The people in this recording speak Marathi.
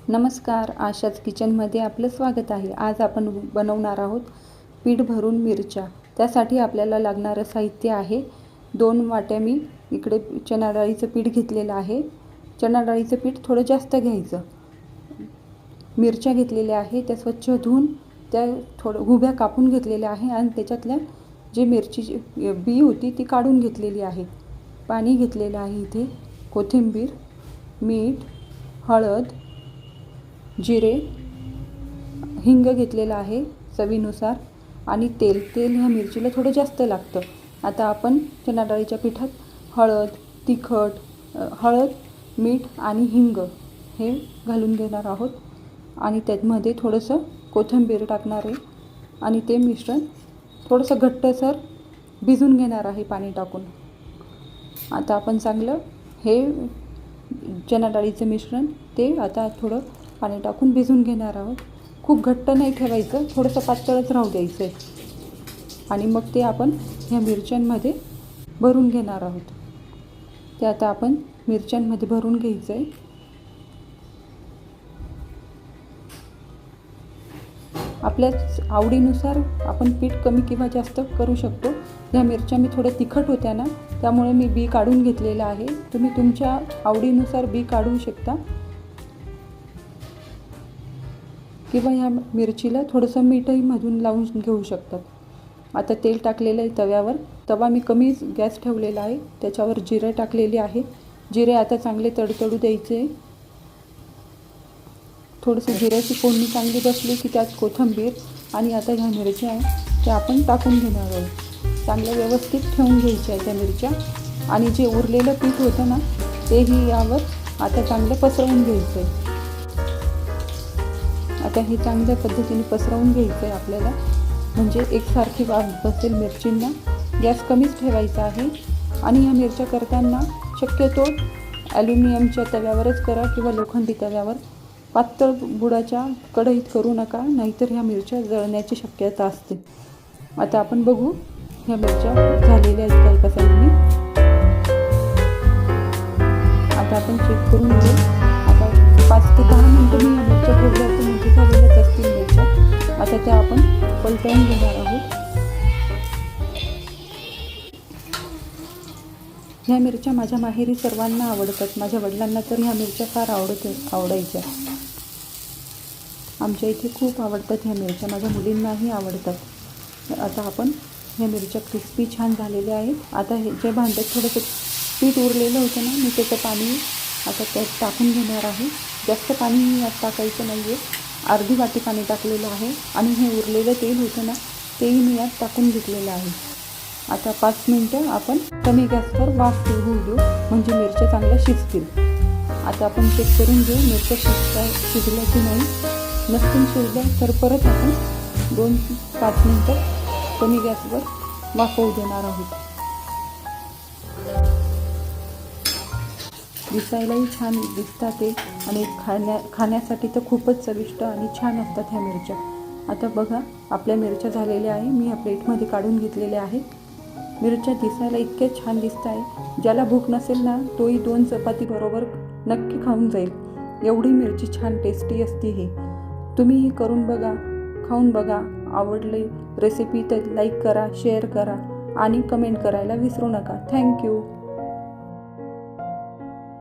नमस्कार, आशाच किचनमध्ये आपलं स्वागत आहे। आज आपण बनवणार आहोत पीठ भरून मिरच्या। त्यासाठी आपल्याला लागणारं साहित्य आहे 2 वाट्या मी इकडे चणा डाळीचं पीठ घेतलेलं आहे। चणा डाळीचं पीठ थोडं जास्त घ्यायचं। मिरच्या घेतलेल्या आहे, त्या स्वच्छ धुवून त्या थोडं उभ्या कापून घेतलेल्या आहे आणि त्याच्यातल्या जी मिरचीची बी होती ती काढून घेतलेली आहे। पाणी घेतलेलं आहे इथे, कोथिंबीर, मीठ, हळद, जिरे, हिंग घेतलेला आहे चवीनुसार आणि तेल ह्या मिरचीला थोडं जास्त लागतं। आता आपण चणा डाळीच्या पिठात हळद, मीठ आणि हिंग हे घालून घेणार आहोत आणि त्यामध्ये थोडंसं कोथिंबीर टाकणार आहे आणि ते मिश्रण थोडंसं घट्टसर भिजून घेणार आहे पाणी टाकून। आता आपण चांगलं हे चणा डाळीचं मिश्रण ते आता थोडं पाणी टाकून भिजून घेणार आहोत। खूप घट्ट नाही ठेवायचं, थोडंसं पातळच राहू द्यायचं आहे आणि मग ते आपण ह्या मिरच्यांमध्ये भरून घेणार आहोत। ते आता आपण मिरच्यांमध्ये भरून घ्यायचं आहे। आपल्या आवडीनुसार आपण पीठ कमी किंवा जास्त करू शकतो। ह्या मिरच्या मी थोड्या तिखट होत्या ना, त्यामुळे मी बी काढून घेतलेलं आहे। तुम्ही तुमच्या आवडीनुसार बी काढू शकता किंवा ह्या मिरचीला थोडंसं मीठही मधून लावून घेऊ शकतात। आता तेल टाकलेलं आहे तव्यावर। तवा मी कमी गॅस ठेवलेला आहे, त्याच्यावर जिरे टाकलेले आहे। जिरे आता चांगले तडतडू द्यायचे। थोडंसं जिऱ्याची फोडणी चांगली बसली की त्यात कोथिंबीर आणि आता ह्या मिरच्या आहे त्या आपण टाकून घेणार आहोत। चांगलं व्यवस्थित ठेवून घ्यायच्या आहे त्या मिरच्या आणि जे उरलेलं पीठ होतं ना तेही यावर आता चांगलं पसरवून घ्यायचं आहे। आता हे चांगल्या पद्धतीने पसरवून घ्यायचं आहे आपल्याला, म्हणजे एकसारखी वाफ बसेल मिरचींना। गॅस कमीच ठेवायचा आहे आणि ह्या मिरच्या करताना शक्यतो ॲल्युमिनियमच्या तव्यावरच करा किंवा लोखंडी तव्यावर। पातळ बुडाच्या कढईत करू नका, नाहीतर ह्या मिरच्या जळण्याची शक्यता असते। आता आपण बघू ह्या मिरच्या झालेल्या आहेत का एका साईडने। आता आपण चेक करून घेऊ। आता 5 ते 10 मिनिटं मी ह्या मिरच्या ठेवल्या तर म्हणजे झालेल्याच असतील मिरच्या। आता त्या आपण पलटवून घेणार आहोत। ह्या मिरच्या माझ्या माहेरी सर्वांना आवडतात। माझ्या वडिलांना तर ह्या मिरच्या फार आवडायच्या। आमच्या इथे खूप आवडतात ह्या मिरच्या, माझ्या मुलींनाही आवडतात। आता आपण ह्या मिरच्या क्रिस्पी छान झालेल्या आहेत। आता हे जे भांड्यात थोडंसं पीठ उरलेलं होतं ना, मी त्याचं पाणी आता त्यात टाकून घेणार आहे। जास्त पाणी यात टाकायचं नाही आहे, अर्धी वाटी पाणी टाकलेलं आहे आणि हे उरलेलं तेल होतं ना तेही मी यात टाकून घेतलेलं आहे। आता 5 मिनिटं आपण कमी गॅसवर वाफ होऊ देऊ, म्हणजे मिरच्या चांगल्या शिजतील। आता आपण चेक करून घेऊ मिरच्या शिजल्या की नाही। नसतील शिजल्या तर परत आपण 2-5 मिनिटं कमी गॅसवर वाफवू देणार आहोत। दिसायलाही छान दिसतात ते आणि खाण्यासाठी तर खूपच चविष्ट आणि छान असतात ह्या मिरच्या। आता बघा आपल्या मिरच्या झालेल्या आहे, मी या प्लेटमध्ये काढून घेतलेल्या आहेत। मिरच्या दिसायला इतक्या छान दिसत आहे, ज्याला भूक नसेल ना तोही 2 चपाती बरोबर नक्की खाऊन जाईल। एवढी मिरची छान टेस्टी असते ही। तुम्हीही करून बघा, खाऊन बघा। आवडली रेसिपी तर लाईक करा, शेअर करा आणि कमेंट करायला विसरू नका। थँक्यू।